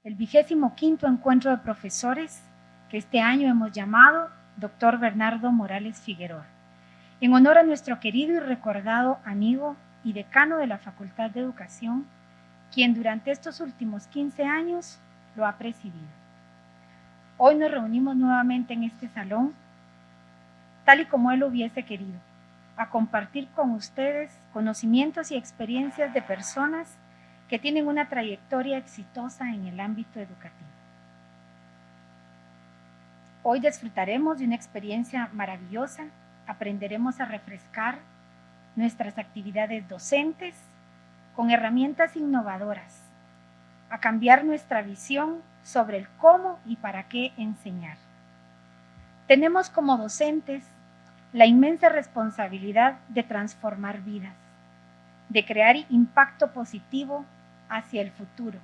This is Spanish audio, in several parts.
el 25º encuentro de profesores que este año hemos llamado Dr. Bernardo Morales Figueroa, en honor a nuestro querido y recordado amigo y decano de la Facultad de Educación, quien durante estos últimos 15 años lo ha presidido. Hoy nos reunimos nuevamente en este salón, tal y como él lo hubiese querido, a compartir con ustedes conocimientos y experiencias de personas que tienen una trayectoria exitosa en el ámbito educativo. Hoy disfrutaremos de una experiencia maravillosa, aprenderemos a refrescar nuestras actividades docentes con herramientas innovadoras, a cambiar nuestra visión sobre el cómo y para qué enseñar. Tenemos como docentes la inmensa responsabilidad de transformar vidas, de crear impacto positivo hacia el futuro,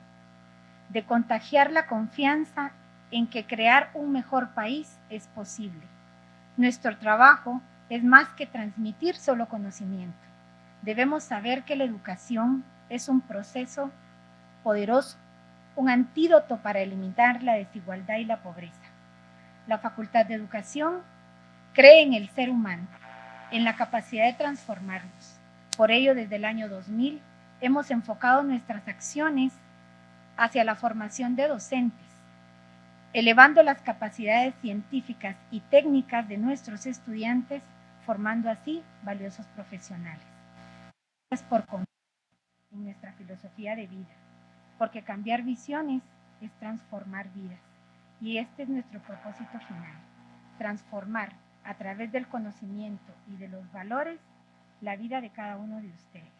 de contagiar la confianza en que crear un mejor país es posible. Nuestro trabajo es más que transmitir solo conocimiento. Debemos saber que la educación es un proceso poderoso, un antídoto para eliminar la desigualdad y la pobreza. La Facultad de Educación cree en el ser humano, en la capacidad de transformarnos. Por ello, desde el año 2000, hemos enfocado nuestras acciones hacia la formación de docentes, elevando las capacidades científicas y técnicas de nuestros estudiantes, formando así valiosos profesionales. Gracias por confiar en nuestra filosofía de vida, porque cambiar visiones es transformar vidas. Y este es nuestro propósito final, transformar a través del conocimiento y de los valores la vida de cada uno de ustedes.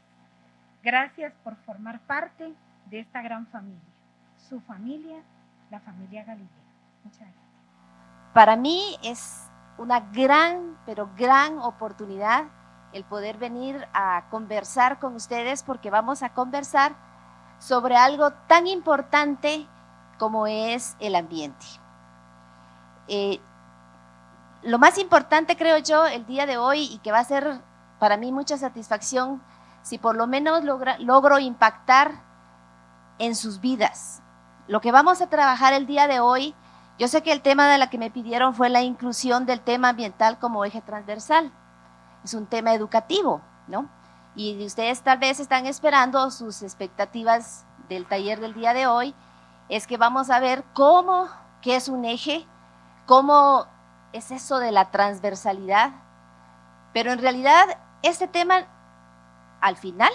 Gracias por formar parte de esta gran familia, su familia, la familia Galileo. Muchas gracias. Para mí es una gran, pero gran oportunidad el poder venir a conversar con ustedes, porque vamos a conversar sobre algo tan importante como es el ambiente. Lo más importante, creo yo, el día de hoy, y que va a ser para mí mucha satisfacción, si por lo menos logro impactar en sus vidas. Lo que vamos a trabajar el día de hoy, yo sé que el tema de la que me pidieron fue la inclusión del tema ambiental como eje transversal. Es un tema educativo, ¿no? Y ustedes tal vez están esperando, sus expectativas del taller del día de hoy, es que vamos a ver qué es un eje, cómo es eso de la transversalidad, pero en realidad este tema al final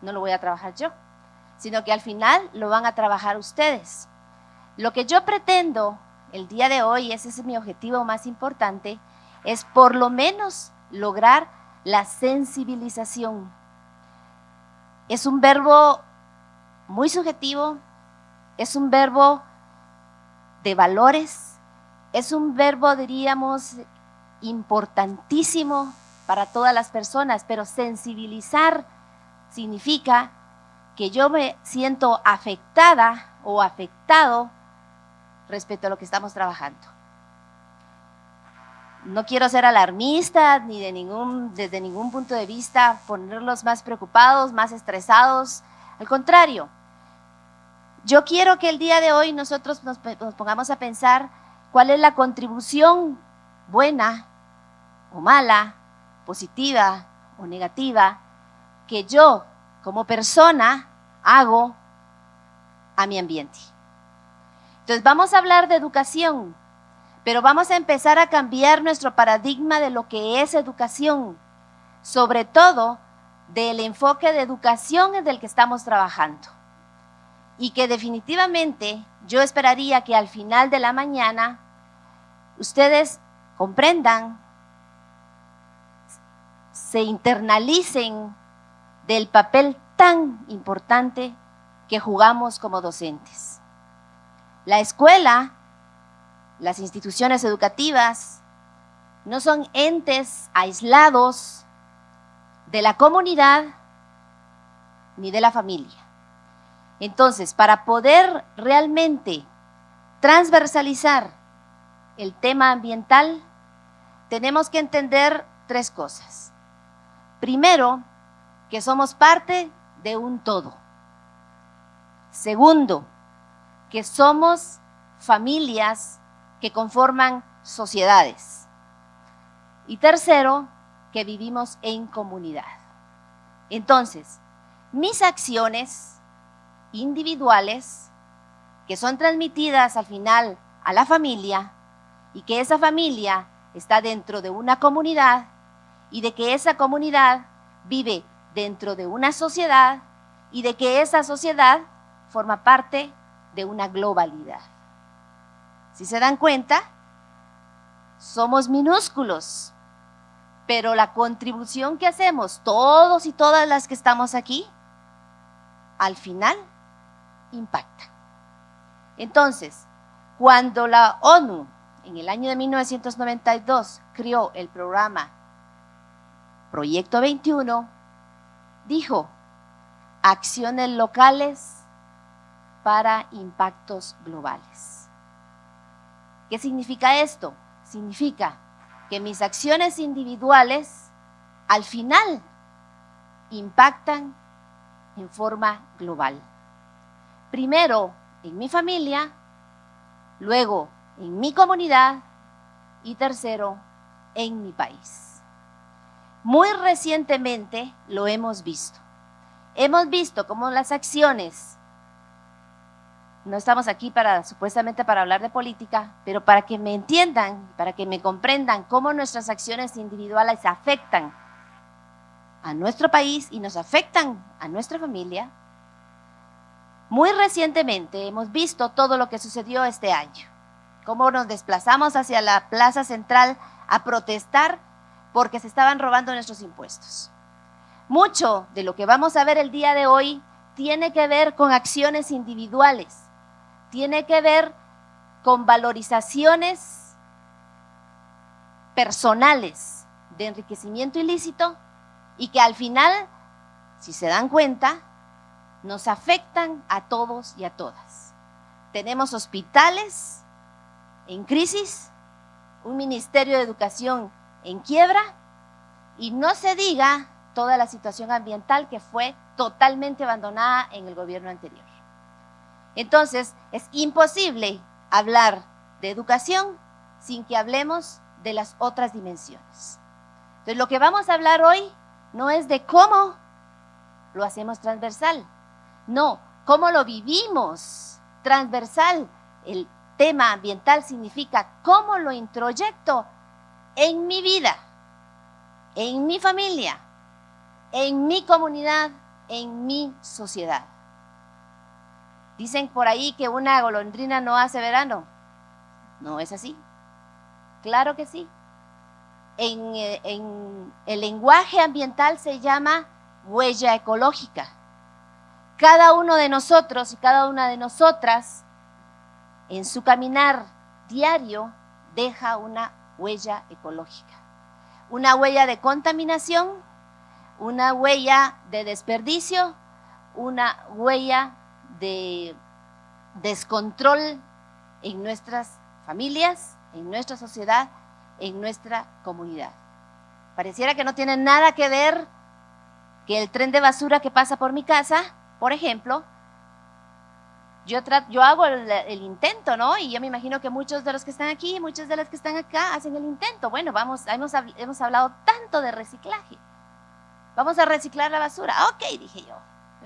no lo voy a trabajar yo, sino que al final lo van a trabajar ustedes. Lo que yo pretendo el día de hoy, ese es mi objetivo más importante, es por lo menos lograr la sensibilización. Es un verbo muy subjetivo, es un verbo de valores, es un verbo, diríamos, importantísimo para todas las personas, pero sensibilizar significa que yo me siento afectada o afectado respecto a lo que estamos trabajando. No quiero ser alarmista ni desde ningún punto de vista ponerlos más preocupados, más estresados. Al contrario, yo quiero que el día de hoy nosotros nos pongamos a pensar cuál es la contribución buena o mala, positiva o negativa, que yo como persona hago a mi ambiente. Entonces vamos a hablar de educación, pero vamos a empezar a cambiar nuestro paradigma de lo que es educación, sobre todo del enfoque de educación en el que estamos trabajando. Y que definitivamente yo esperaría que al final de la mañana ustedes comprendan, se internalicen del papel tan importante que jugamos como docentes. La escuela, las instituciones educativas, no son entes aislados de la comunidad ni de la familia. Entonces, para poder realmente transversalizar el tema ambiental, tenemos que entender tres cosas. Primero, que somos parte de un todo. Segundo, que somos familias que conforman sociedades. Y tercero, que vivimos en comunidad. Entonces, mis acciones individuales, que son transmitidas al final a la familia, y que esa familia está dentro de una comunidad, y de que esa comunidad vive dentro de una sociedad, y de que esa sociedad forma parte de una globalidad. Si se dan cuenta, somos minúsculos, pero la contribución que hacemos todos y todas las que estamos aquí, al final impacta. Entonces, cuando la ONU en el año de 1992 creó el programa Proyecto 21, dijo: acciones locales para impactos globales. ¿Qué significa esto? Significa que mis acciones individuales al final impactan en forma global. Primero en mi familia, luego en mi comunidad y tercero en mi país. Muy recientemente lo hemos visto. Hemos visto cómo las acciones, no estamos aquí supuestamente para hablar de política, pero para que me entiendan, para que me comprendan cómo nuestras acciones individuales afectan a nuestro país y nos afectan a nuestra familia. Muy recientemente hemos visto todo lo que sucedió este año, cómo nos desplazamos hacia la Plaza Central a protestar porque se estaban robando nuestros impuestos. Mucho de lo que vamos a ver el día de hoy tiene que ver con acciones individuales, tiene que ver con valorizaciones personales de enriquecimiento ilícito y que al final, si se dan cuenta, nos afectan a todos y a todas. Tenemos hospitales en crisis, un ministerio de educación en quiebra y no se diga toda la situación ambiental que fue totalmente abandonada en el gobierno anterior. Entonces, es imposible hablar de educación sin que hablemos de las otras dimensiones. Entonces, lo que vamos a hablar hoy no es de cómo lo hacemos transversal, no, cómo lo vivimos transversal. El tema ambiental significa cómo lo introyecto en mi vida, en mi familia, en mi comunidad, en mi sociedad. Dicen por ahí que una golondrina no hace verano. No es así. Claro que sí. En el lenguaje ambiental se llama huella ecológica. Cada uno de nosotros y cada una de nosotras en su caminar diario deja una huella ecológica. Una huella de contaminación, una huella de desperdicio, una huella de descontrol en nuestras familias, en nuestra sociedad, en nuestra comunidad. Pareciera que no tiene nada que ver que el tren de basura que pasa por mi casa, por ejemplo, yo hago el intento, ¿no? Y yo me imagino que muchos de los que están aquí, muchos de los que están acá hacen el intento. Bueno, hemos hablado tanto de reciclaje. Vamos a reciclar la basura. Ok, dije yo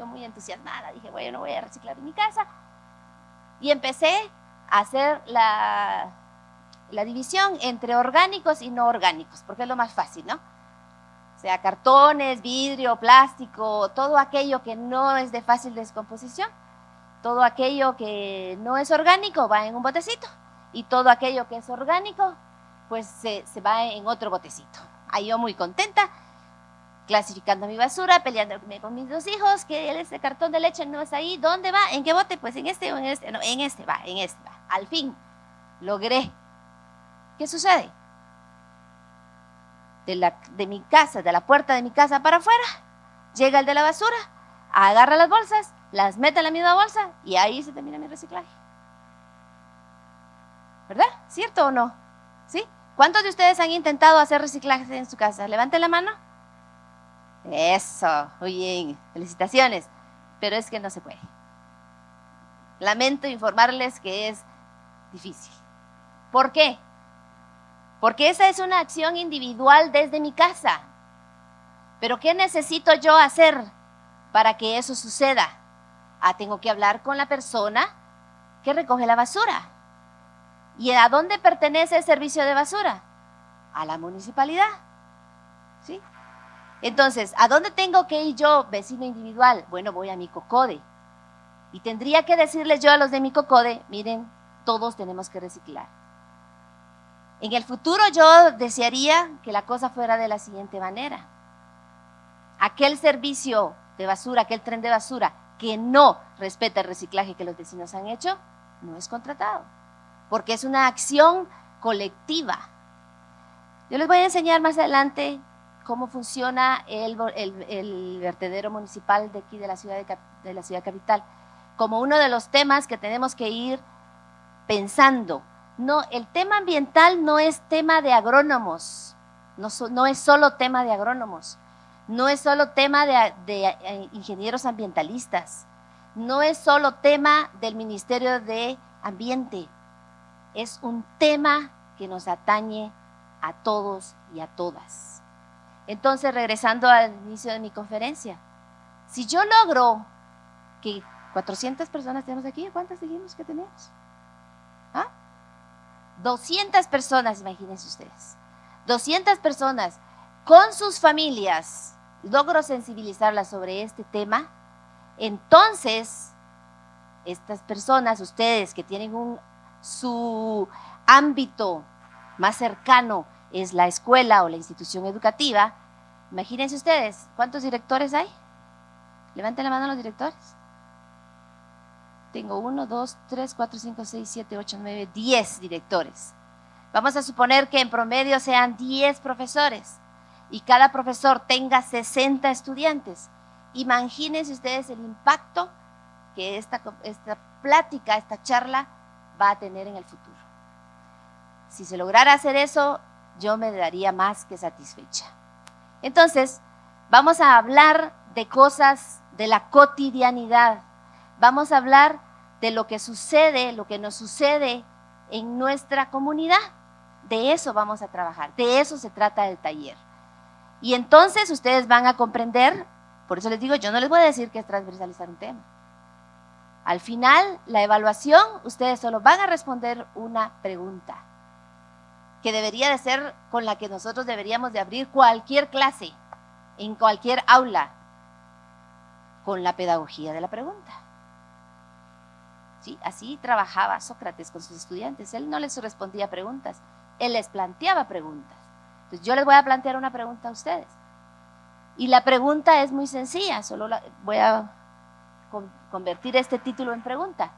muy entusiasmada, dije, bueno, no voy a reciclar en mi casa. Y empecé a hacer la división entre orgánicos y no orgánicos, porque es lo más fácil, ¿no? O sea, cartones, vidrio, plástico, todo aquello que no es de fácil descomposición, todo aquello que no es orgánico va en un botecito y todo aquello que es orgánico, pues se va en otro botecito. Ahí yo muy contenta, clasificando mi basura, peleándome con mis dos hijos, que ese cartón de leche no es ahí, ¿dónde va? ¿En qué bote? Pues en este o en este, no, en este va. Al fin, logré. ¿Qué sucede? De mi casa, de la puerta de mi casa para afuera, llega el de la basura, agarra las bolsas, las mete en la misma bolsa y ahí se termina mi reciclaje. ¿Verdad? ¿Cierto o no? ¿Sí? ¿Cuántos de ustedes han intentado hacer reciclaje en su casa? Levanten la mano. Eso, muy bien, felicitaciones. Pero es que no se puede. Lamento informarles que es difícil. ¿Por qué? Porque esa es una acción individual desde mi casa. Pero ¿qué necesito yo hacer para que eso suceda? Tengo que hablar con la persona que recoge la basura. ¿Y a dónde pertenece el servicio de basura? A la municipalidad. ¿Sí? Entonces, ¿a dónde tengo que ir yo, vecino individual? Bueno, voy a mi COCODE. Y tendría que decirles yo a los de mi COCODE, miren, todos tenemos que reciclar. En el futuro yo desearía que la cosa fuera de la siguiente manera. Aquel servicio de basura, aquel tren de basura que no respeta el reciclaje que los vecinos han hecho, no es contratado, porque es una acción colectiva. Yo les voy a enseñar más adelante cómo funciona el vertedero municipal de aquí de la ciudad capital, como uno de los temas que tenemos que ir pensando. No, el tema ambiental no es tema de agrónomos, no es solo tema de agrónomos, no es solo tema de ingenieros ambientalistas, no es solo tema del Ministerio de Ambiente, es un tema que nos atañe a todos y a todas. Entonces, regresando al inicio de mi conferencia, si yo logro que 400 personas tenemos aquí, ¿cuántas dijimos que tenemos? 200 personas, imagínense ustedes, 200 personas con sus familias, logro sensibilizarlas sobre este tema, entonces estas personas, ustedes que tienen su ámbito más cercano es la escuela o la institución educativa, imagínense ustedes, ¿cuántos directores hay? Levanten la mano los directores. Tengo 1, 2, 3, 4, 5, 6, 7, 8, 9, 10 directores. Vamos a suponer que en promedio sean 10 profesores y cada profesor tenga 60 estudiantes. Imagínense ustedes el impacto que esta plática, esta charla va a tener en el futuro. Si se lograra hacer eso, yo me daría más que satisfecha. Entonces, vamos a hablar de cosas de la cotidianidad. Vamos a hablar de lo que sucede, lo que nos sucede en nuestra comunidad. De eso vamos a trabajar, de eso se trata el taller. Y entonces ustedes van a comprender, por eso les digo, yo no les voy a decir que es transversalizar un tema. Al final, la evaluación, ustedes solo van a responder una pregunta, que debería de ser con la que nosotros deberíamos de abrir cualquier clase, en cualquier aula, con la pedagogía de la pregunta. ¿Sí? Así trabajaba Sócrates con sus estudiantes, él no les respondía preguntas, él les planteaba preguntas. Entonces yo les voy a plantear una pregunta a ustedes. Y la pregunta es muy sencilla, solo voy a convertir este título en pregunta.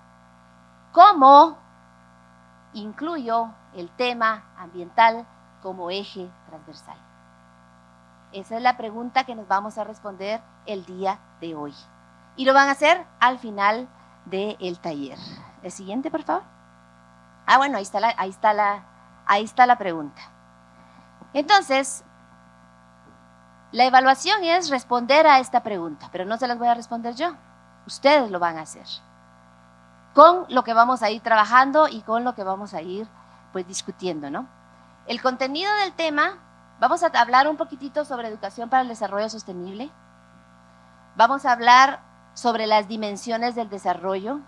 ¿Cómo incluyo el tema ambiental como eje transversal? Esa es la pregunta que nos vamos a responder el día de hoy. Y lo van a hacer al final del taller. El siguiente, por favor. Bueno, ahí está la pregunta. Entonces, la evaluación es responder a esta pregunta, pero no se las voy a responder yo. Ustedes lo van a hacer. Con lo que vamos a ir trabajando y con lo que vamos a ir pues discutiendo, ¿no? El contenido del tema, vamos a hablar un poquitito sobre educación para el desarrollo sostenible. Vamos a hablar sobre las dimensiones del desarrollo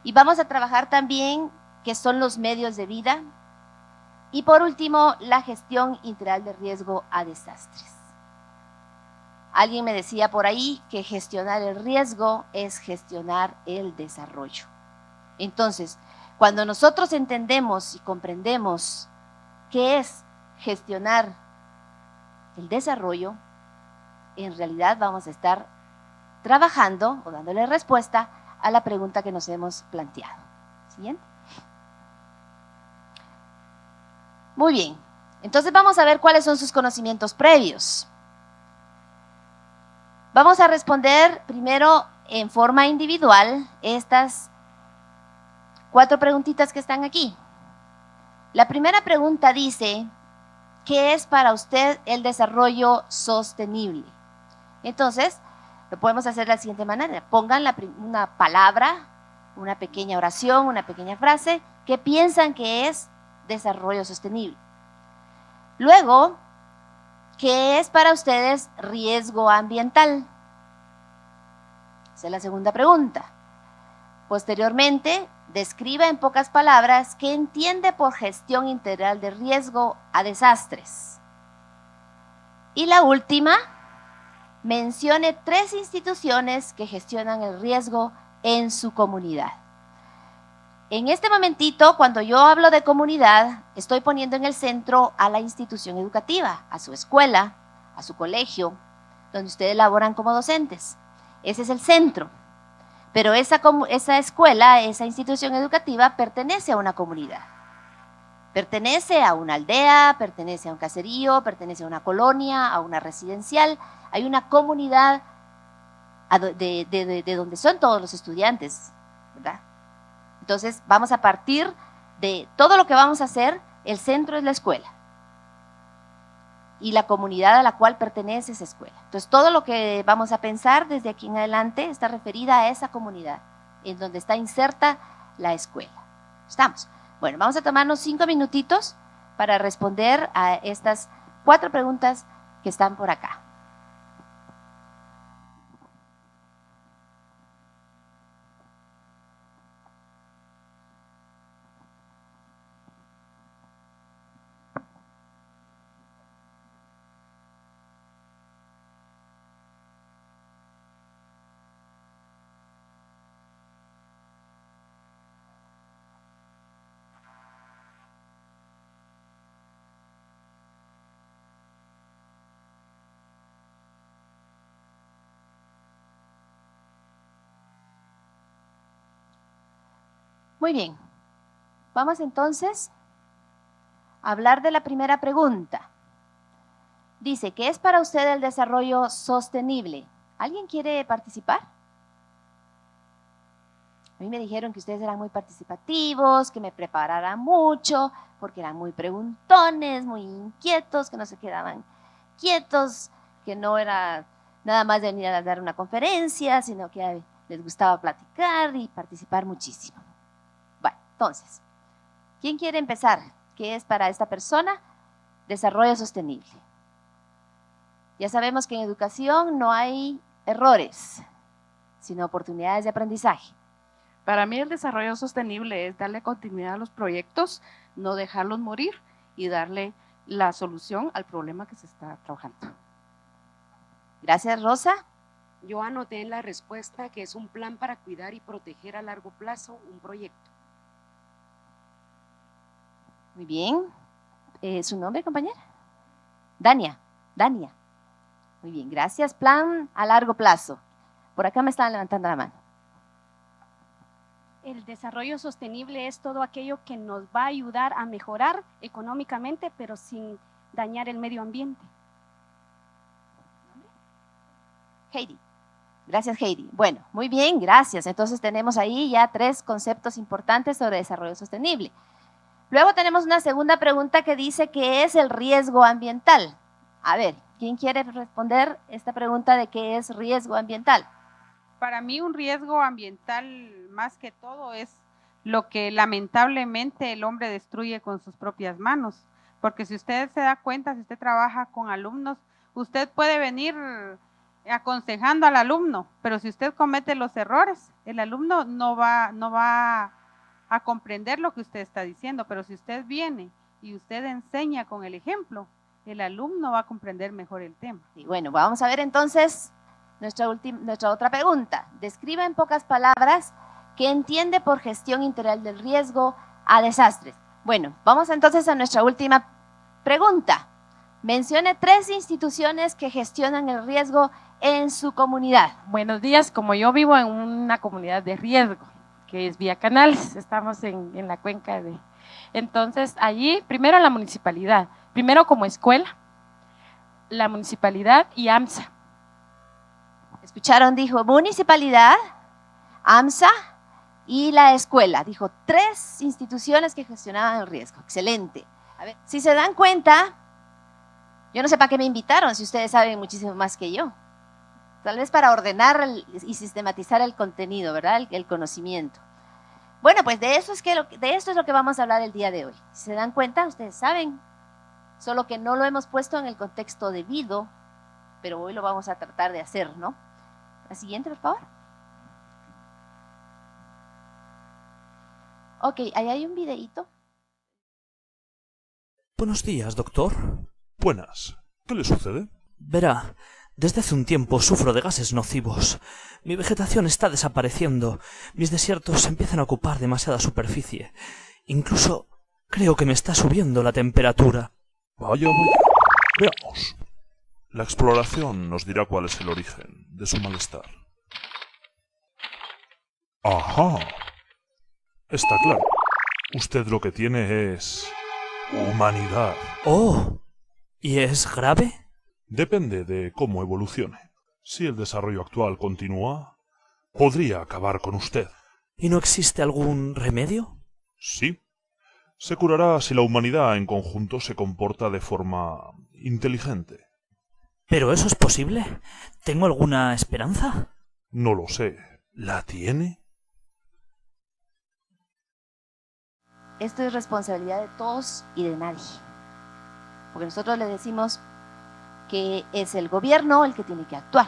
y vamos a trabajar también qué son los medios de vida y por último la gestión integral de riesgo a desastres. Alguien me decía por ahí que gestionar el riesgo es gestionar el desarrollo. Entonces, cuando nosotros entendemos y comprendemos qué es gestionar el desarrollo, en realidad vamos a estar trabajando o dándole respuesta a la pregunta que nos hemos planteado. ¿Siguiente? Muy bien, entonces vamos a ver cuáles son sus conocimientos previos. Vamos a responder primero en forma individual estas 4 preguntitas que están aquí. La primera pregunta dice, ¿qué es para usted el desarrollo sostenible? Entonces, lo podemos hacer de la siguiente manera. Pongan una palabra, una pequeña oración, una pequeña frase que piensan que es desarrollo sostenible. Luego, ¿qué es para ustedes riesgo ambiental? Esa es la segunda pregunta. Posteriormente, describa en pocas palabras qué entiende por gestión integral de riesgo a desastres. Y la última, mencione 3 instituciones que gestionan el riesgo en su comunidad. En este momentito, cuando yo hablo de comunidad, estoy poniendo en el centro a la institución educativa, a su escuela, a su colegio, donde ustedes laboran como docentes. Ese es el centro. Pero esa escuela, esa institución educativa pertenece a una comunidad. Pertenece a una aldea, pertenece a un caserío, pertenece a una colonia, a una residencial. Hay una comunidad de donde son todos los estudiantes, ¿verdad? Entonces vamos a partir de todo lo que vamos a hacer, el centro es la escuela y la comunidad a la cual pertenece esa escuela. Entonces todo lo que vamos a pensar desde aquí en adelante está referida a esa comunidad en donde está inserta la escuela. ¿Estamos? Bueno, vamos a tomarnos 5 minutitos para responder a estas 4 preguntas que están por acá. Muy bien, vamos entonces a hablar de la primera pregunta. Dice, ¿qué es para usted el desarrollo sostenible? ¿Alguien quiere participar? A mí me dijeron que ustedes eran muy participativos, que me preparara mucho, porque eran muy preguntones, muy inquietos, que no se quedaban quietos, que no era nada más de venir a dar una conferencia, sino que les gustaba platicar y participar muchísimo. Bueno, entonces, ¿quién quiere empezar? ¿Qué es para esta persona desarrollo sostenible? Ya sabemos que en educación no hay errores, sino oportunidades de aprendizaje. Para mí el desarrollo sostenible es darle continuidad a los proyectos, no dejarlos morir y darle la solución al problema que se está trabajando. Gracias, Rosa. Yo anoté en la respuesta que es un plan para cuidar y proteger a largo plazo un proyecto. Muy bien. ¿Su nombre, compañera? Dania. Muy bien, gracias. Plan a largo plazo. Por acá me están levantando la mano. El desarrollo sostenible es todo aquello que nos va a ayudar a mejorar económicamente, pero sin dañar el medio ambiente. Heidi. Gracias, Heidi. Bueno, muy bien, gracias. Entonces tenemos ahí ya 3 conceptos importantes sobre desarrollo sostenible. Luego tenemos una segunda pregunta que dice ¿qué es el riesgo ambiental? A ver, ¿quién quiere responder esta pregunta de qué es riesgo ambiental? Para mí un riesgo ambiental más que todo es lo que lamentablemente el hombre destruye con sus propias manos, porque si usted se da cuenta, si usted trabaja con alumnos, usted puede venir aconsejando al alumno, pero si usted comete los errores, el alumno no va a comprender lo que usted está diciendo, pero si usted viene y usted enseña con el ejemplo, el alumno va a comprender mejor el tema. Sí, bueno, vamos a ver entonces nuestra otra pregunta. Describa en pocas palabras qué entiende por gestión integral del riesgo a desastres. Bueno, vamos entonces a nuestra última pregunta. Mencione 3 instituciones que gestionan el riesgo en su comunidad. Buenos días, como yo vivo en una comunidad de riesgo, que es Vía Canales, estamos en la cuenca de... Entonces, allí, primero la municipalidad, primero como escuela, la municipalidad y AMSA. ¿Escucharon? Dijo municipalidad, AMSA y la escuela. Dijo 3 instituciones que gestionaban el riesgo. Excelente. A ver, si se dan cuenta, yo no sé para qué me invitaron, si ustedes saben muchísimo más que yo. Tal vez para ordenar y sistematizar el contenido, ¿verdad? El conocimiento. Bueno, pues de esto es lo que vamos a hablar el día de hoy. Si se dan cuenta, ustedes saben, solo que no lo hemos puesto en el contexto debido, pero hoy lo vamos a tratar de hacer, ¿no? La siguiente, por favor. Ok, ahí hay un videíto. Buenos días, doctor. Buenas. ¿Qué le sucede? Verá, desde hace un tiempo sufro de gases nocivos. Mi vegetación está desapareciendo. Mis desiertos empiezan a ocupar demasiada superficie. Incluso creo que me está subiendo la temperatura. Vaya, vaya. Veamos. La exploración nos dirá cuál es el origen de su malestar. Ajá. Está claro. Usted lo que tiene es humanidad. Oh, ¿y es grave? Depende de cómo evolucione. Si el desarrollo actual continúa, podría acabar con usted. ¿Y no existe algún remedio? Sí. Se curará si la humanidad en conjunto se comporta de forma inteligente. ¿Pero eso es posible? ¿Tengo alguna esperanza? No lo sé. ¿La tiene? Esto es responsabilidad de todos y de nadie. Porque nosotros le decimos que es el gobierno el que tiene que actuar.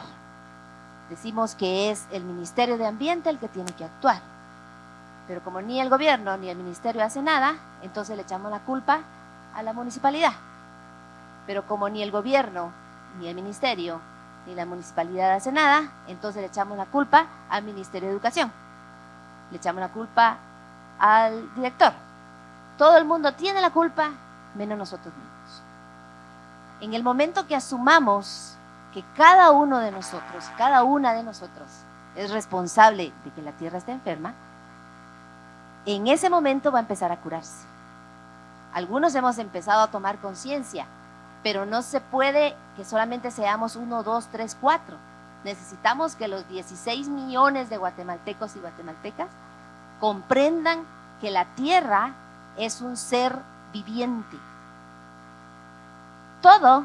Decimos que es el Ministerio de Ambiente el que tiene que actuar. Pero como ni el gobierno ni el ministerio hace nada, entonces le echamos la culpa a la municipalidad. Pero como ni el gobierno, ni el ministerio, ni la municipalidad hace nada, entonces le echamos la culpa al Ministerio de Educación. Le echamos la culpa al director. Todo el mundo tiene la culpa, menos nosotros mismos. En el momento que asumamos que cada uno de nosotros, cada una de nosotros es responsable de que la tierra esté enferma, en ese momento va a empezar a curarse. Algunos hemos empezado a tomar conciencia, pero no se puede que solamente seamos 1, 2, 3, 4. Necesitamos que los 16 millones de guatemaltecos y guatemaltecas comprendan que la tierra es un ser viviente. Todo,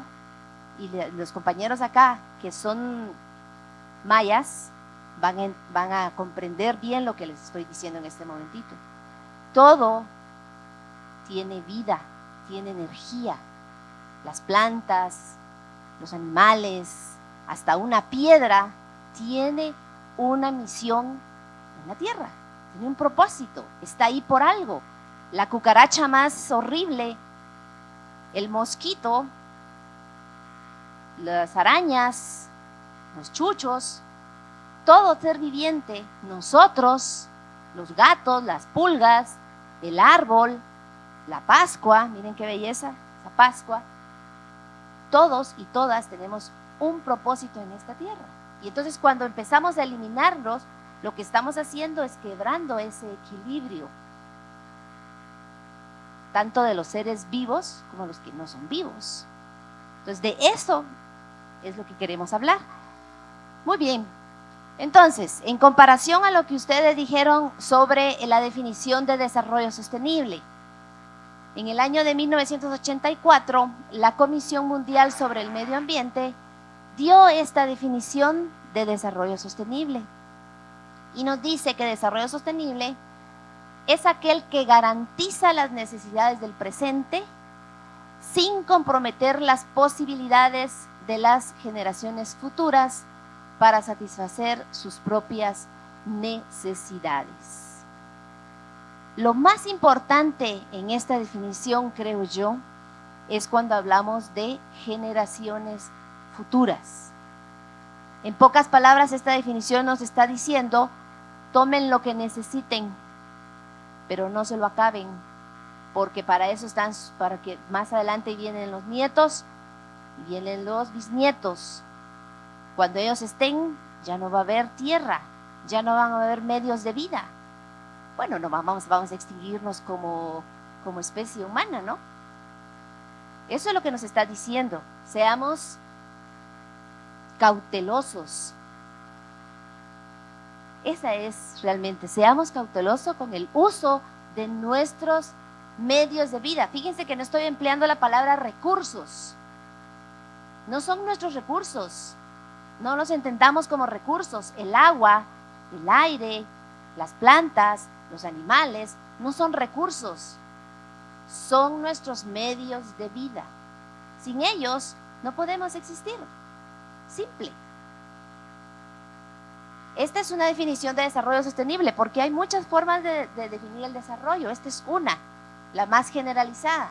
y los compañeros acá que son mayas van a comprender bien lo que les estoy diciendo en este momentito. Todo tiene vida, tiene energía. Las plantas, los animales, hasta una piedra tiene una misión en la tierra, tiene un propósito, está ahí por algo. La cucaracha más horrible, el mosquito, las arañas, los chuchos, todo ser viviente, nosotros, los gatos, las pulgas, el árbol, la Pascua, miren qué belleza, esa Pascua, todos y todas tenemos un propósito en esta tierra. Y entonces cuando empezamos a eliminarlos, lo que estamos haciendo es quebrando ese equilibrio, tanto de los seres vivos como los que no son vivos. Entonces de eso es lo que queremos hablar. Muy bien, entonces en comparación a lo que ustedes dijeron sobre la definición de desarrollo sostenible, en el año de 1984 la Comisión Mundial sobre el Medio Ambiente dio esta definición de desarrollo sostenible y nos dice que desarrollo sostenible es aquel que garantiza las necesidades del presente sin comprometer las posibilidades de las generaciones futuras para satisfacer sus propias necesidades. Lo más importante en esta definición, creo yo, es cuando hablamos de generaciones futuras. En pocas palabras, esta definición nos está diciendo: tomen lo que necesiten, pero no se lo acaben, porque para eso están, para que más adelante vienen los nietos y vienen los bisnietos. Cuando ellos estén, ya no va a haber tierra, ya no van a haber medios de vida. Bueno, no vamos a extinguirnos como especie humana, ¿no? Eso es lo que nos está diciendo. Seamos cautelosos. Esa es realmente, seamos cautelosos con el uso de nuestros medios de vida. Fíjense que no estoy empleando la palabra recursos. No son nuestros recursos. No los entendamos como recursos. El agua, el aire, las plantas, los animales, no son recursos, son nuestros medios de vida. Sin ellos no podemos existir. Simple. Esta es una definición de desarrollo sostenible, porque hay muchas formas de definir el desarrollo. Esta es una, la más generalizada.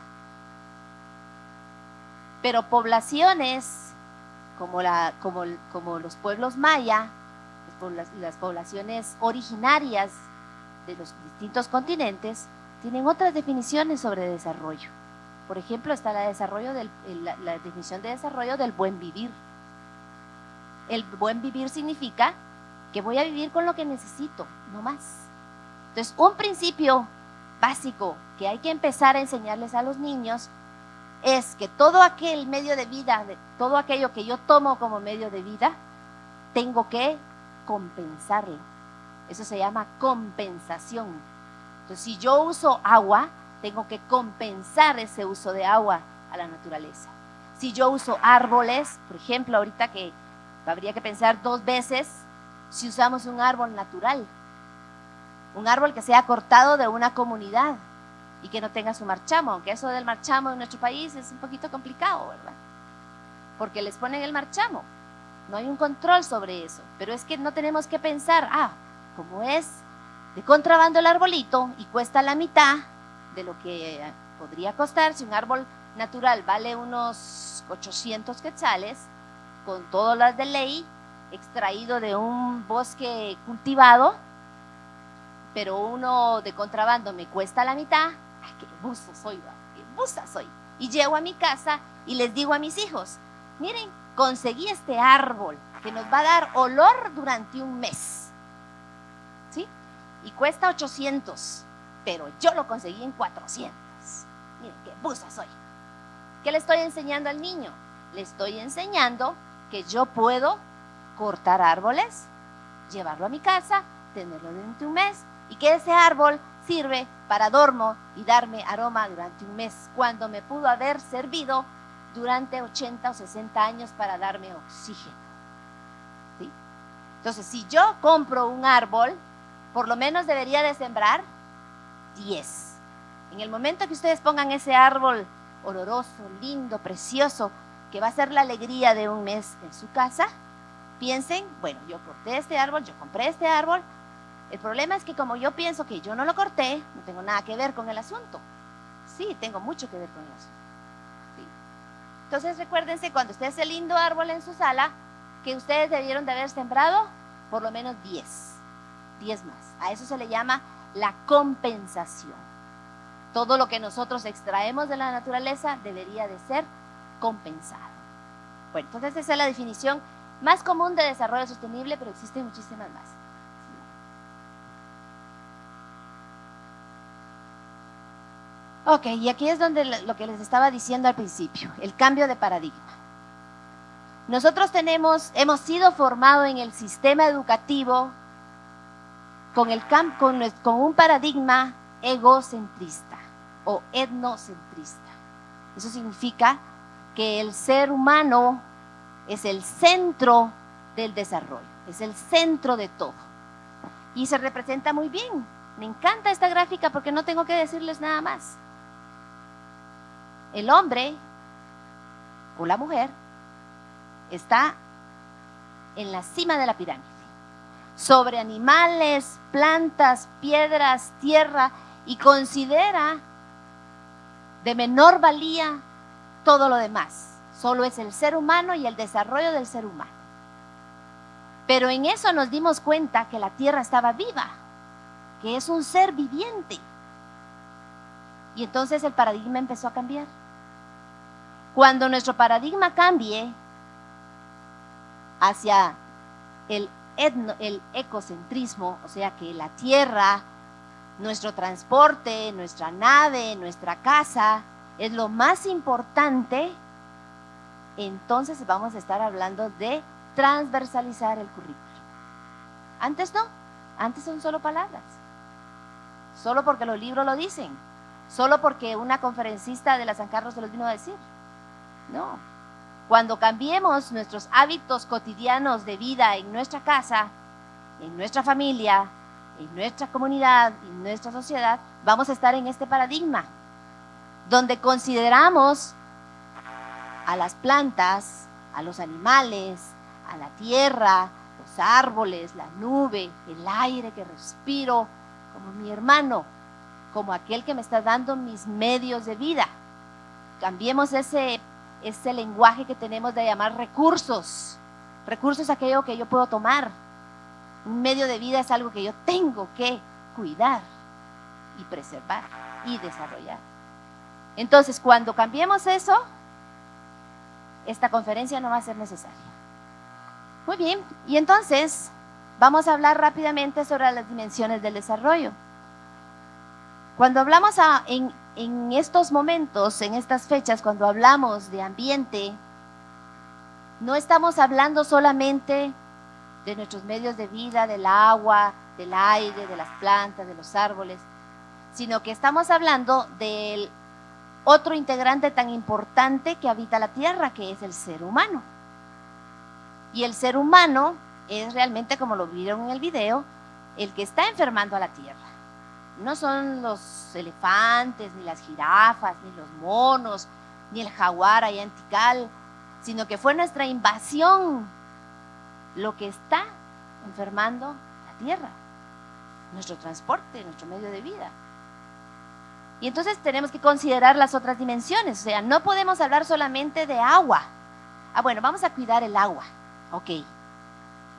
Pero poblaciones como los pueblos maya, las poblaciones originarias de los distintos continentes, tienen otras definiciones sobre desarrollo. Por ejemplo, está la definición de desarrollo del buen vivir. El buen vivir significa que voy a vivir con lo que necesito, no más. Entonces, un principio básico que hay que empezar a enseñarles a los niños es que todo aquel medio de vida, todo aquello que yo tomo como medio de vida, tengo que compensarlo. Eso se llama compensación. Entonces, si yo uso agua, tengo que compensar ese uso de agua a la naturaleza. Si yo uso árboles, por ejemplo, ahorita que habría que pensar 2 veces si usamos un árbol natural, un árbol que sea cortado de una comunidad y que no tenga su marchamo, aunque eso del marchamo en nuestro país es un poquito complicado, ¿verdad? Porque les ponen el marchamo, no hay un control sobre eso, pero es que no tenemos que pensar, como es de contrabando el arbolito y cuesta la mitad de lo que podría costar, si un árbol natural vale unos 800 quetzales, con todas las de ley, extraído de un bosque cultivado, pero uno de contrabando me cuesta la mitad, qué buzo soy, qué buza soy. Y llego a mi casa y les digo a mis hijos, miren, conseguí este árbol que nos va a dar olor durante un mes, ¿sí? Y cuesta 800, pero yo lo conseguí en 400. Miren, qué buza soy. ¿Qué le estoy enseñando al niño? Le estoy enseñando que yo puedo cortar árboles, llevarlo a mi casa, tenerlo durante un mes, y que ese árbol sirve para adorno y darme aroma durante un mes, cuando me pudo haber servido durante 80 o 60 años para darme oxígeno. ¿Sí? Entonces, si yo compro un árbol, por lo menos debería de sembrar 10. En el momento que ustedes pongan ese árbol oloroso, lindo, precioso, que va a ser la alegría de un mes en su casa, piensen, bueno, yo corté este árbol, yo compré este árbol. El problema es que como yo pienso que yo no lo corté, no tengo nada que ver con el asunto. Sí, tengo mucho que ver con el asunto. ¿Sí? Entonces recuérdense, cuando esté ese lindo árbol en su sala, que ustedes debieron de haber sembrado por lo menos 10 más. A eso se le llama la compensación. Todo lo que nosotros extraemos de la naturaleza debería de ser compensado. Bueno, entonces esa es la definición más común de desarrollo sostenible, pero existen muchísimas más. Ok, y aquí es donde lo que les estaba diciendo al principio, el cambio de paradigma. Nosotros hemos sido formados en el sistema educativo con un paradigma egocentrista o etnocentrista. Eso significa que el ser humano es el centro del desarrollo, es el centro de todo. Y se representa muy bien. Me encanta esta gráfica porque no tengo que decirles nada más. El hombre o la mujer está en la cima de la pirámide, sobre animales, plantas, piedras, tierra, y considera de menor valía todo lo demás. Solo es el ser humano y el desarrollo del ser humano. Pero en eso nos dimos cuenta que la tierra estaba viva, que es un ser viviente. Y entonces el paradigma empezó a cambiar. Cuando nuestro paradigma cambie hacia el ecocentrismo, o sea que la tierra, nuestro transporte, nuestra nave, nuestra casa, es lo más importante, entonces vamos a estar hablando de transversalizar el currículo. Antes no, antes son solo palabras, solo porque los libros lo dicen, solo porque una conferencista de la San Carlos se los vino a decir. No, cuando cambiemos nuestros hábitos cotidianos de vida en nuestra casa, en nuestra familia, en nuestra comunidad, en nuestra sociedad, vamos a estar en este paradigma, donde consideramos a las plantas, a los animales, a la tierra, los árboles, la nube, el aire que respiro, como mi hermano, como aquel que me está dando mis medios de vida. Cambiemos ese lenguaje que tenemos de llamar recursos. Recursos es aquello que yo puedo tomar. Un medio de vida es algo que yo tengo que cuidar y preservar y desarrollar. Entonces, cuando cambiemos eso, esta conferencia no va a ser necesaria. Muy bien, y entonces vamos a hablar rápidamente sobre las dimensiones del desarrollo. Cuando hablamos en estos momentos, en estas fechas, cuando hablamos de ambiente, no estamos hablando solamente de nuestros medios de vida, del agua, del aire, de las plantas, de los árboles, sino que estamos hablando del otro integrante tan importante que habita la tierra, que es el ser humano. Y el ser humano es realmente, como lo vieron en el video, el que está enfermando a la tierra. No son los elefantes, ni las jirafas, ni los monos, ni el jaguar allá en Tikal, sino que fue nuestra invasión lo que está enfermando la tierra, nuestro transporte, nuestro medio de vida. Y entonces tenemos que considerar las otras dimensiones, o sea, no podemos hablar solamente de agua. Bueno, vamos a cuidar el agua, ok,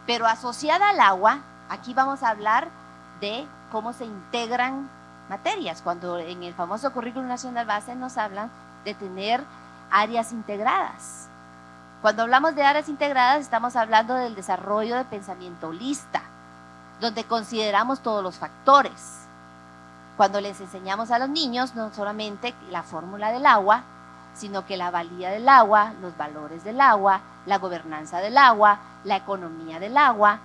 pero asociada al agua, aquí vamos a hablar de cómo se integran materias, cuando en el famoso Currículum Nacional Base nos hablan de tener áreas integradas. Cuando hablamos de áreas integradas estamos hablando del desarrollo de pensamiento holista, donde consideramos todos los factores. Cuando les enseñamos a los niños no solamente la fórmula del agua, sino que la valía del agua, los valores del agua, la gobernanza del agua, la economía del agua.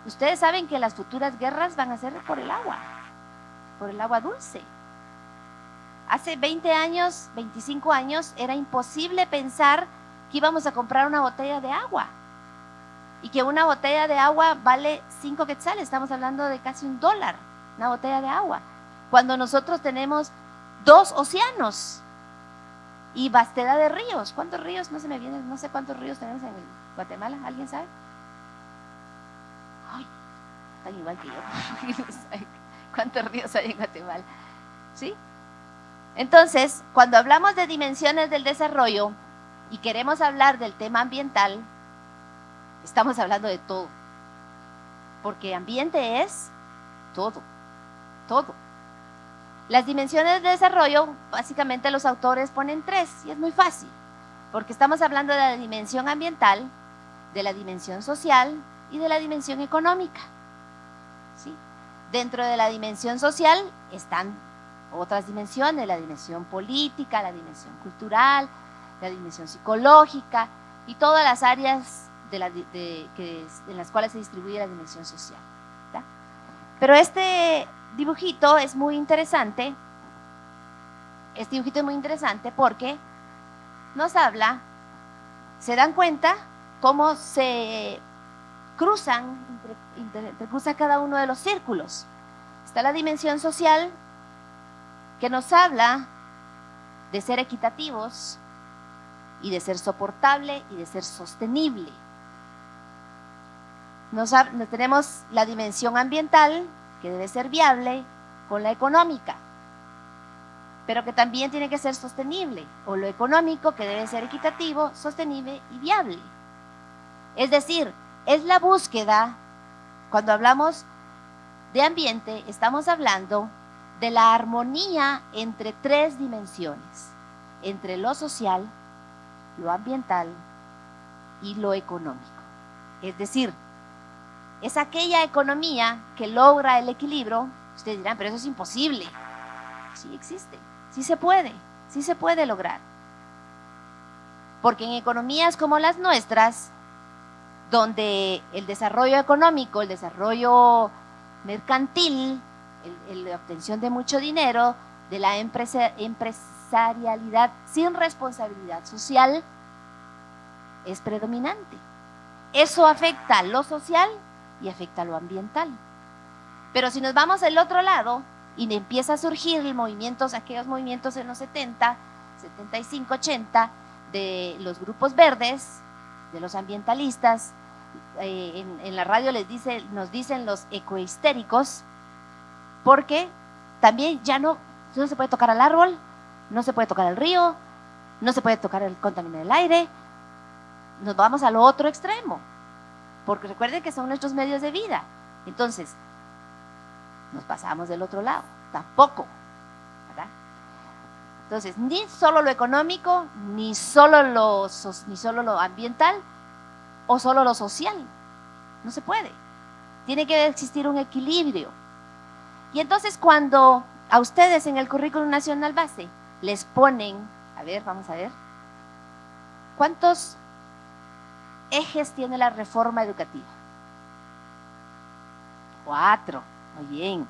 Ustedes saben que las futuras guerras van a ser por el agua dulce. Hace 20 años, 25 años, era imposible pensar que íbamos a comprar una botella de agua y que una botella de agua vale 5 quetzales, estamos hablando de casi $1, una botella de agua, cuando nosotros tenemos 2 océanos y vastedad de ríos. ¿Cuántos ríos? No se me vienen, no sé cuántos ríos tenemos en Guatemala, ¿alguien sabe? Ay, están igual que yo. ¿Cuántos ríos hay en Guatemala? ¿Sí? Entonces, cuando hablamos de dimensiones del desarrollo y queremos hablar del tema ambiental, estamos hablando de todo, porque ambiente es todo, todo. Las dimensiones de desarrollo, básicamente los autores ponen 3, y es muy fácil, porque estamos hablando de la dimensión ambiental, de la dimensión social y de la dimensión económica. ¿Sí? Dentro de la dimensión social están otras dimensiones, la dimensión política, la dimensión cultural, la dimensión psicológica y todas las áreas en las cuales se distribuye la dimensión social. ¿Tá? Pero este dibujito es muy interesante. Este dibujito es muy interesante porque nos habla, se dan cuenta cómo se cruzan, cruza cada uno de los círculos. Está la dimensión social, que nos habla de ser equitativos y de ser soportable y de ser sostenible. Tenemos la dimensión ambiental, que debe ser viable, con la económica, pero que también tiene que ser sostenible, o lo económico, que debe ser equitativo, sostenible y viable. Es decir, es la búsqueda, cuando hablamos de ambiente, estamos hablando de la armonía entre 3 dimensiones, entre lo social, lo ambiental y lo económico. Es decir, es aquella economía que logra el equilibrio. Ustedes dirán, pero eso es imposible. Sí existe, sí se puede lograr. Porque en economías como las nuestras, donde el desarrollo económico, el desarrollo mercantil, la obtención de mucho dinero, de la empresarialidad sin responsabilidad social, es predominante. Eso afecta lo social y afecta lo ambiental. Pero si nos vamos al otro lado y empieza a surgir aquellos movimientos en los 70, 75, 80, de los grupos verdes, de los ambientalistas, en la radio nos dicen los ecohistéricos, porque también ya no se puede tocar al árbol, no se puede tocar el río, no se puede tocar el contaminante del aire. Nos vamos al otro extremo, porque recuerden que son nuestros medios de vida. Entonces, nos pasamos del otro lado, tampoco, ¿verdad? Entonces, ni solo lo económico, ni solo lo ambiental, o solo lo social. No se puede. Tiene que existir un equilibrio. Y entonces, cuando a ustedes en el Currículum Nacional Base les ponen, vamos a ver, ¿cuántos ejes tiene la reforma educativa? 4, muy bien.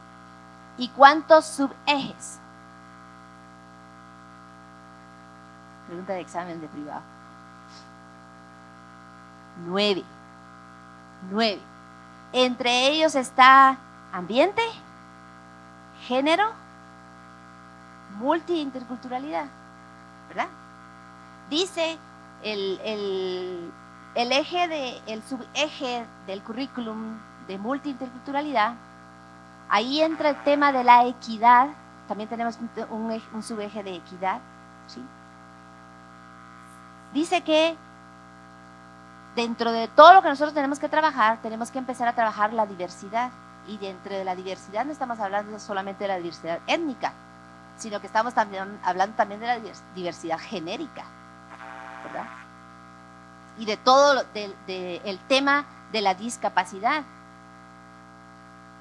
¿Y cuántos subejes? Pregunta de examen de privado. 9. Entre ellos está ambiente, género, multi-interculturalidad, ¿verdad? Dice el subeje del currículum de multi-interculturalidad, ahí entra el tema de la equidad, también tenemos un subeje de equidad, ¿sí? Dice que dentro de todo lo que nosotros tenemos que trabajar, tenemos que empezar a trabajar la diversidad. Y dentro de la diversidad no estamos hablando solamente de la diversidad étnica, sino que estamos hablando también de la diversidad genérica, ¿verdad? Y de todo el tema de la discapacidad.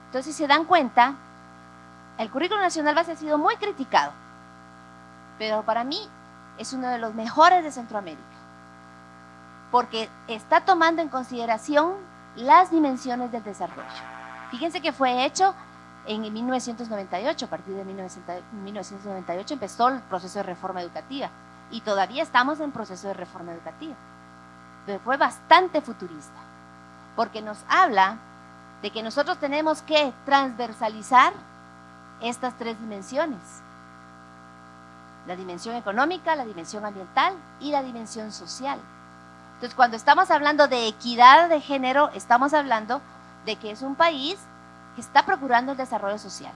Entonces, si se dan cuenta, el Currículum Nacional Base ha sido muy criticado, pero para mí es uno de los mejores de Centroamérica, porque está tomando en consideración las dimensiones del desarrollo. Fíjense que fue hecho en 1998, a partir de 1998 empezó el proceso de reforma educativa y todavía estamos en proceso de reforma educativa. Pero fue bastante futurista, porque nos habla de que nosotros tenemos que transversalizar estas 3 dimensiones: la dimensión económica, la dimensión ambiental y la dimensión social. Entonces, cuando estamos hablando de equidad de género, estamos hablando de que es un país que está procurando el desarrollo social.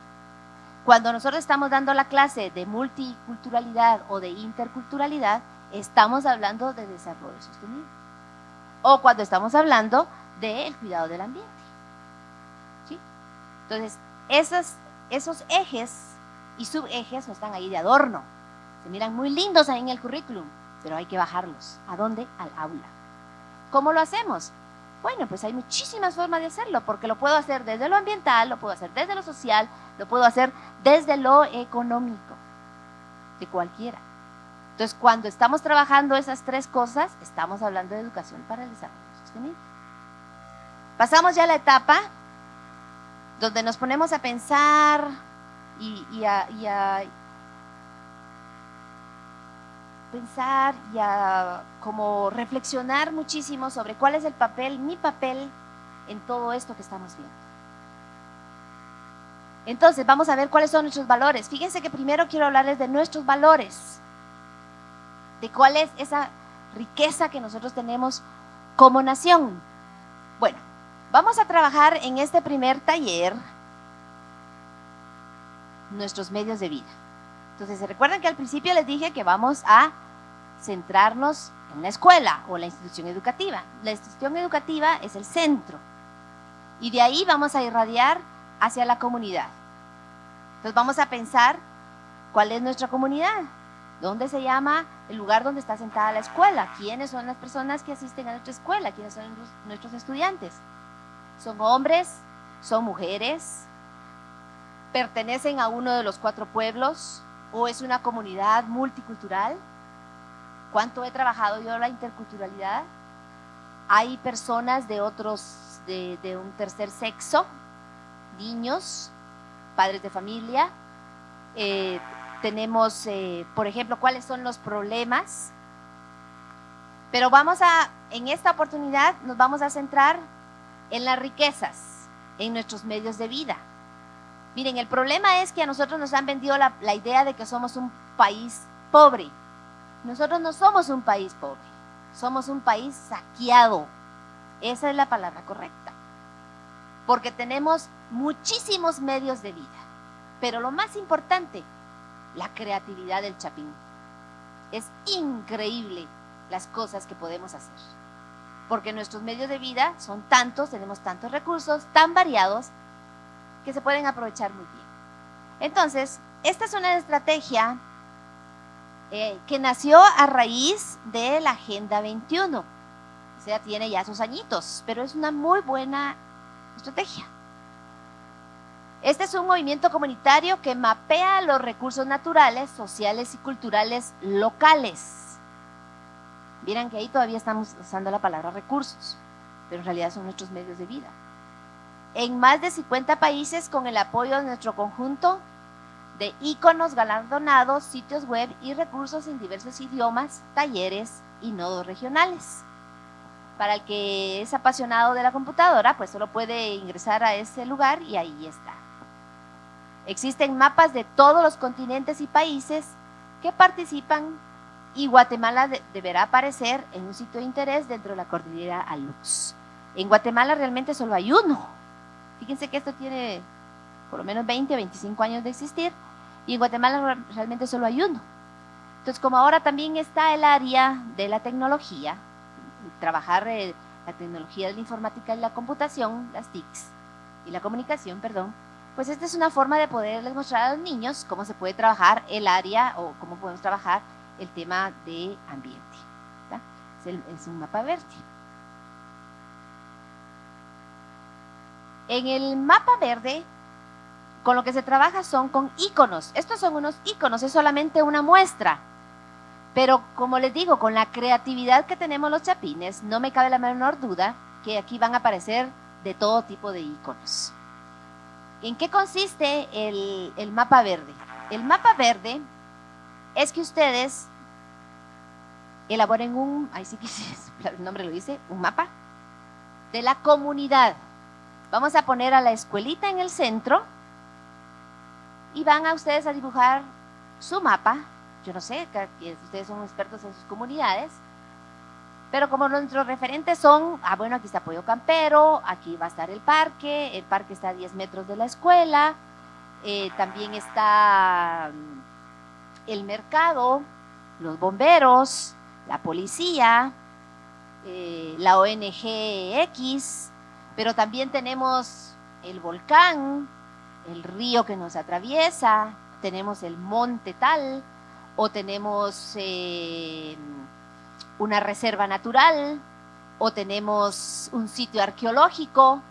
Cuando nosotros estamos dando la clase de multiculturalidad o de interculturalidad, estamos hablando de desarrollo sostenible. O cuando estamos hablando del cuidado del ambiente, ¿sí? Entonces, esos ejes y subejes no están ahí de adorno. Se miran muy lindos ahí en el currículum, pero hay que bajarlos. ¿A dónde? Al aula. ¿Cómo lo hacemos? Bueno, pues hay muchísimas formas de hacerlo, porque lo puedo hacer desde lo ambiental, lo puedo hacer desde lo social, lo puedo hacer desde lo económico, de cualquiera. Entonces, cuando estamos trabajando esas 3 cosas, estamos hablando de educación para el desarrollo sostenible. Pasamos ya a la etapa donde nos ponemos a pensar y a como reflexionar muchísimo sobre cuál es mi papel en todo esto que estamos viendo. Entonces, vamos a ver cuáles son nuestros valores. Fíjense que primero quiero hablarles de nuestros valores, de cuál es esa riqueza que nosotros tenemos como nación. Bueno, vamos a trabajar en este primer taller nuestros medios de vida. Entonces, ¿se recuerdan que al principio les dije que vamos a centrarnos en la escuela o la institución educativa? La institución educativa es el centro y de ahí vamos a irradiar hacia la comunidad. Entonces vamos a pensar cuál es nuestra comunidad, dónde se llama el lugar donde está sentada la escuela, quiénes son las personas que asisten a nuestra escuela, quiénes son nuestros estudiantes. ¿Son hombres? ¿Son mujeres? ¿Pertenecen a uno de los 4 pueblos? ¿O es una comunidad multicultural? ¿Cuánto he trabajado yo la interculturalidad? ¿Hay personas de un tercer sexo? ¿Niños? ¿Padres de familia? Tenemos, por ejemplo, cuáles son los problemas. Pero en esta oportunidad nos vamos a centrar en las riquezas, en nuestros medios de vida. Miren, el problema es que a nosotros nos han vendido la idea de que somos un país pobre. Nosotros no somos un país pobre, somos un país saqueado. Esa es la palabra correcta. Porque tenemos muchísimos medios de vida. Pero lo más importante, la creatividad del chapín. Es increíble las cosas que podemos hacer. Porque nuestros medios de vida son tantos, tenemos tantos recursos, tan variados, que se pueden aprovechar muy bien. Entonces, esta es una estrategia que nació a raíz de la Agenda 21. O sea, tiene ya sus añitos, pero es una muy buena estrategia. Este es un movimiento comunitario que mapea los recursos naturales, sociales y culturales locales. Vieran que ahí todavía estamos usando la palabra recursos, pero en realidad son nuestros medios de vida. En más de 50 países, con el apoyo de nuestro conjunto de íconos galardonados, sitios web y recursos en diversos idiomas, talleres y nodos regionales. Para el que es apasionado de la computadora, pues solo puede ingresar a ese lugar y ahí está. Existen mapas de todos los continentes y países que participan y Guatemala deberá aparecer en un sitio de interés dentro de la cordillera Alux. En Guatemala realmente solo hay uno. Fíjense que esto tiene por lo menos 20 o 25 años de existir y en Guatemala realmente solo hay uno. Entonces, como ahora también está el área de la tecnología, trabajar la tecnología de la informática y la computación, las TICs, y la comunicación, perdón, pues esta es una forma de poderles mostrar a los niños cómo se puede trabajar el área o cómo podemos trabajar el tema de ambiente. Es un mapa verde. En el mapa verde, con lo que se trabaja son con íconos. Estos son unos íconos, es solamente una muestra. Pero como les digo, con la creatividad que tenemos los chapines, no me cabe la menor duda que aquí van a aparecer de todo tipo de íconos. ¿En qué consiste el mapa verde? El mapa verde es que ustedes elaboren ahí sí que el nombre lo dice, un mapa de la comunidad. Vamos a poner a la escuelita en el centro y van a ustedes a dibujar su mapa. Yo no sé, que ustedes son expertos en sus comunidades, pero como nuestros referentes son, bueno, aquí está Pollo Campero, aquí va a estar el parque está a 10 metros de la escuela, también está el mercado, los bomberos, la policía, la ONG X, pero también tenemos el volcán, el río que nos atraviesa, tenemos el monte tal, o tenemos una reserva natural, o tenemos un sitio arqueológico,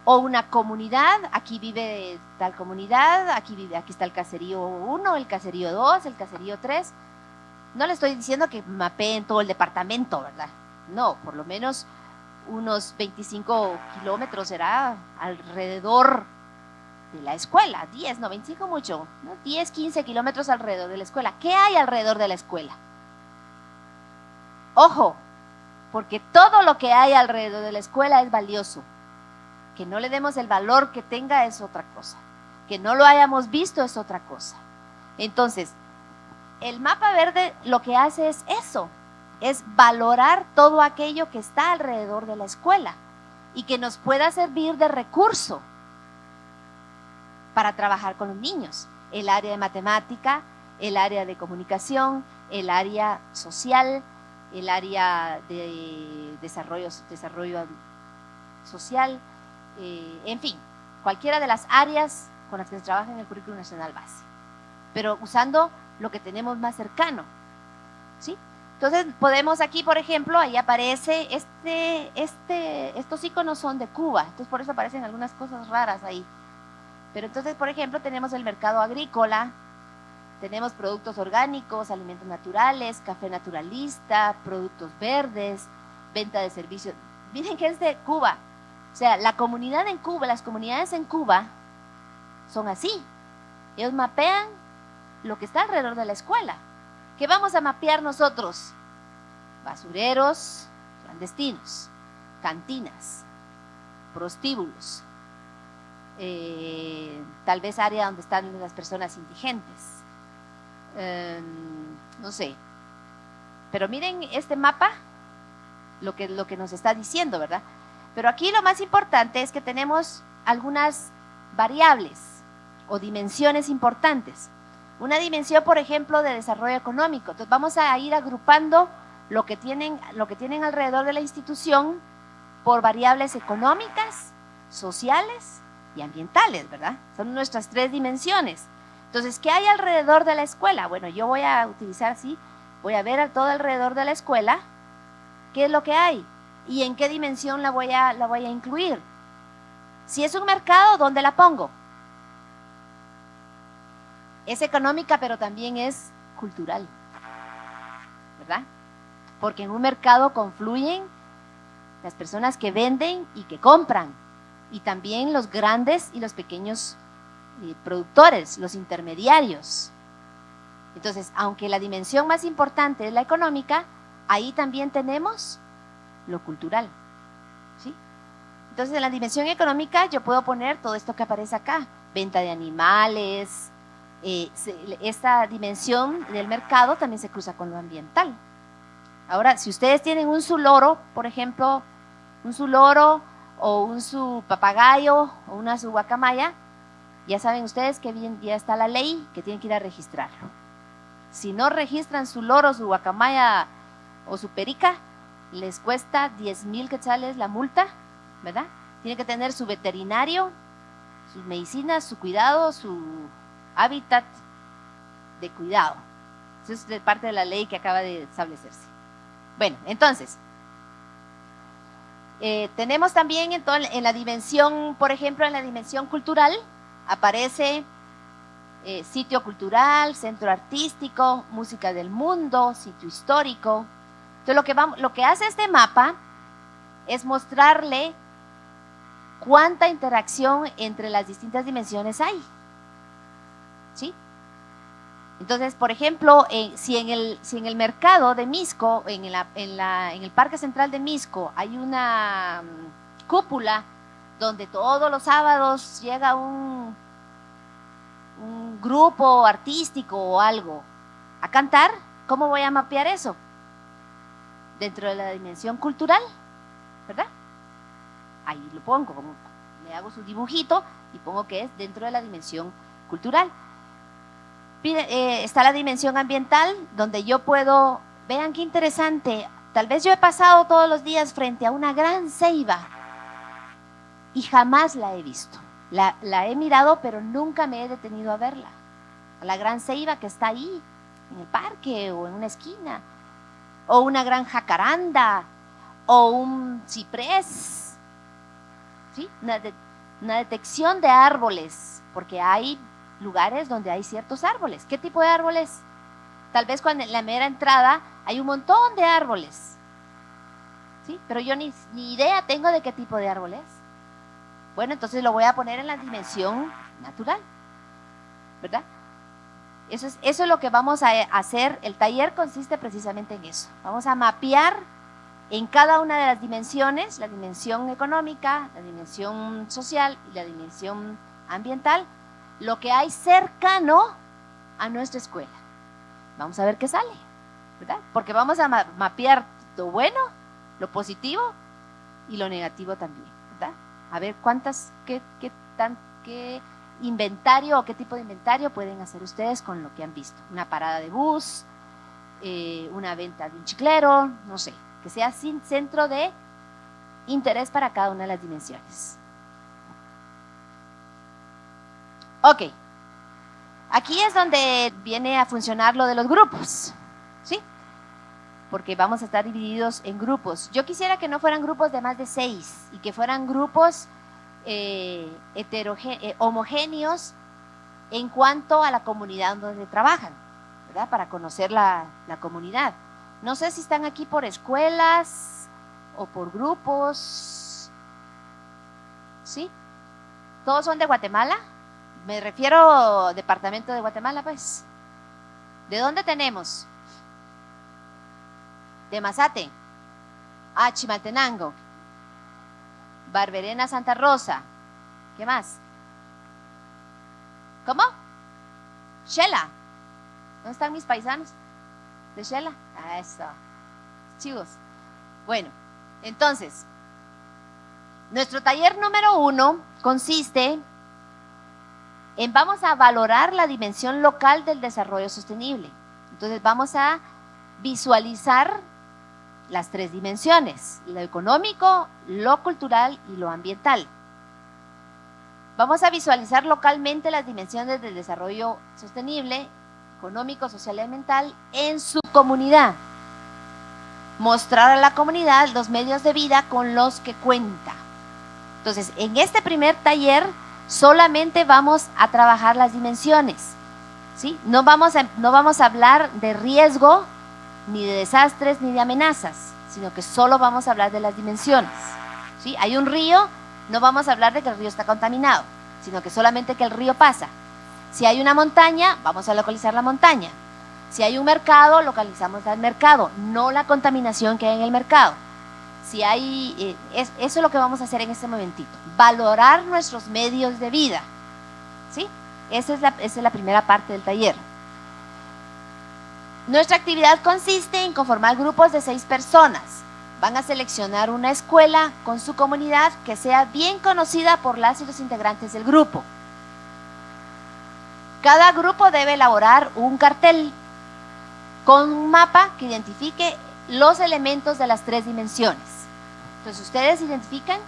o una comunidad, aquí vive tal comunidad, aquí está el caserío 1, el caserío 2, el caserío 3. No le estoy diciendo que mapeen todo el departamento, ¿verdad? No, por lo menos unos 25 kilómetros será alrededor de la escuela, 25 mucho, ¿no? 10, 15 kilómetros alrededor de la escuela. ¿Qué hay alrededor de la escuela? Ojo, porque todo lo que hay alrededor de la escuela es valioso. Que no le demos el valor que tenga es otra cosa. Que no lo hayamos visto es otra cosa. Entonces, el mapa verde lo que hace es eso, es valorar todo aquello que está alrededor de la escuela y que nos pueda servir de recurso para trabajar con los niños. El área de matemática, el área de comunicación, el área social, el área de desarrollo social, en fin, cualquiera de las áreas con las que se trabaja en el Currículo Nacional Base, pero usando lo que tenemos más cercano, ¿sí? Entonces podemos aquí, por ejemplo, ahí aparece estos iconos son de Cuba, entonces por eso aparecen algunas cosas raras ahí. Pero entonces, por ejemplo, tenemos el mercado agrícola, tenemos productos orgánicos, alimentos naturales, café naturalista, productos verdes, venta de servicios. Miren que es de Cuba. O sea, la comunidad en Cuba, las comunidades en Cuba son así. Ellos mapean lo que está alrededor de la escuela. ¿Qué vamos a mapear nosotros? Basureros clandestinos, cantinas, prostíbulos, tal vez área donde están las personas indigentes, no sé. Pero miren este mapa, lo que nos está diciendo, ¿verdad? Pero aquí lo más importante es que tenemos algunas variables o dimensiones importantes. Una dimensión, por ejemplo, de desarrollo económico. Entonces vamos a ir agrupando lo que tienen alrededor de la institución por variables económicas, sociales y ambientales, ¿verdad? Son nuestras 3 dimensiones. Entonces, ¿qué hay alrededor de la escuela? Bueno, yo voy a utilizar así, voy a ver a todo alrededor de la escuela, qué es lo que hay y en qué dimensión la voy a incluir. Si es un mercado, ¿dónde la pongo? Es económica, pero también es cultural, ¿verdad? Porque en un mercado confluyen las personas que venden y que compran, y también los grandes y los pequeños productores, los intermediarios. Entonces, aunque la dimensión más importante es la económica, ahí también tenemos lo cultural, ¿sí? Entonces, en la dimensión económica yo puedo poner todo esto que aparece acá, venta de animales. Esta dimensión del mercado también se cruza con lo ambiental. Ahora, si ustedes tienen un zuloro, por ejemplo, un zuloro o un su papagayo o una su guacamaya, ya saben ustedes que bien, ya está la ley que tienen que ir a registrarlo. Si no registran su loro, su guacamaya o su perica, les cuesta 10,000 quetzales la multa, ¿verdad? Tienen que tener su veterinario, sus medicinas, su cuidado, su hábitat de cuidado. Eso es parte de la ley que acaba de establecerse. Bueno, entonces, tenemos también en la dimensión, por ejemplo, en la dimensión cultural, aparece sitio cultural, centro artístico, música del mundo, sitio histórico. Entonces, lo que hace este mapa es mostrarle cuánta interacción entre las distintas dimensiones hay. ¿Sí? Entonces, por ejemplo, si en el mercado de Misco, en el Parque Central de Misco, hay una cúpula donde todos los sábados llega un grupo artístico o algo a cantar, ¿cómo voy a mapear eso? Dentro de la dimensión cultural, ¿verdad? Ahí lo pongo, le hago su dibujito y pongo que es dentro de la dimensión cultural. Está la dimensión ambiental, donde yo puedo, vean qué interesante, tal vez yo he pasado todos los días frente a una gran ceiba y jamás la he visto. La he mirado, pero nunca me he detenido a verla. La gran ceiba que está ahí, en el parque o en una esquina, o una gran jacaranda, o un ciprés, ¿sí? Una detección de árboles, porque hay lugares donde hay ciertos árboles. ¿Qué tipo de árboles? Tal vez cuando en la mera entrada hay un montón de árboles, ¿sí? Pero yo ni idea tengo de qué tipo de árbol es. Bueno, entonces lo voy a poner en la dimensión natural, ¿verdad? Eso es lo que vamos a hacer. El taller consiste precisamente en eso. Vamos a mapear en cada una de las dimensiones, la dimensión económica, la dimensión social y la dimensión ambiental, lo que hay cercano a nuestra escuela. Vamos a ver qué sale, ¿verdad? Porque vamos a mapear lo bueno, lo positivo y lo negativo también, ¿verdad? A ver qué inventario o qué tipo de inventario pueden hacer ustedes con lo que han visto. Una parada de bus, una venta de un chiclero, no sé, que sea sin centro de interés para cada una de las dimensiones. Ok, aquí es donde viene a funcionar lo de los grupos, ¿sí? Porque vamos a estar divididos en grupos. Yo quisiera que no fueran grupos de más de 6 y que fueran grupos homogéneos en cuanto a la comunidad donde trabajan, ¿verdad? Para conocer la comunidad. No sé si están aquí por escuelas o por grupos, ¿sí? ¿Todos son de Guatemala? Me refiero departamento de Guatemala, pues. ¿De dónde tenemos? De Mazate. Chimaltenango. Barberena Santa Rosa. ¿Qué más? ¿Cómo? Shela. ¿Dónde están mis paisanos? ¿De Shela? Ah, eso. Chicos. Bueno, entonces, nuestro taller número 1 consiste en vamos a valorar la dimensión local del desarrollo sostenible. Entonces vamos a visualizar las 3 dimensiones, lo económico, lo cultural y lo ambiental. Vamos a visualizar localmente las dimensiones del desarrollo sostenible, económico, social y ambiental en su comunidad. Mostrar a la comunidad los medios de vida con los que cuenta. Entonces, en este primer taller solamente vamos a trabajar las dimensiones, ¿sí? No vamos a hablar de riesgo, ni de desastres, ni de amenazas, sino que solo vamos a hablar de las dimensiones, ¿sí? Hay un río, no vamos a hablar de que el río está contaminado, sino que solamente que el río pasa. Si hay una montaña, vamos a localizar la montaña. Si hay un mercado, localizamos el mercado, no la contaminación que hay en el mercado. Si hay, eso es lo que vamos a hacer en este momentito, valorar nuestros medios de vida, ¿sí? Esa es la primera parte del taller. Nuestra actividad consiste en conformar grupos de 6 personas. Van a seleccionar una escuela con su comunidad que sea bien conocida por las y los integrantes del grupo. Cada grupo debe elaborar un cartel con un mapa que identifique los elementos de las 3 dimensiones. Entonces ustedes identifican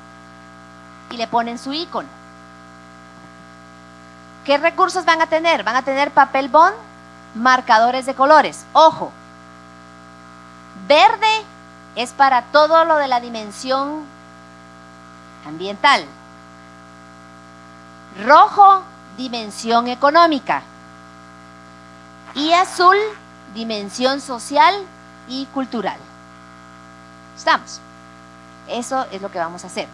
y le ponen su icono. ¿Qué recursos van a tener? Van a tener papel bond, marcadores de colores. Ojo, verde es para todo lo de la dimensión ambiental. Rojo, dimensión económica. Y azul, dimensión social y cultural. ¿Estamos? Eso es lo que vamos a hacer.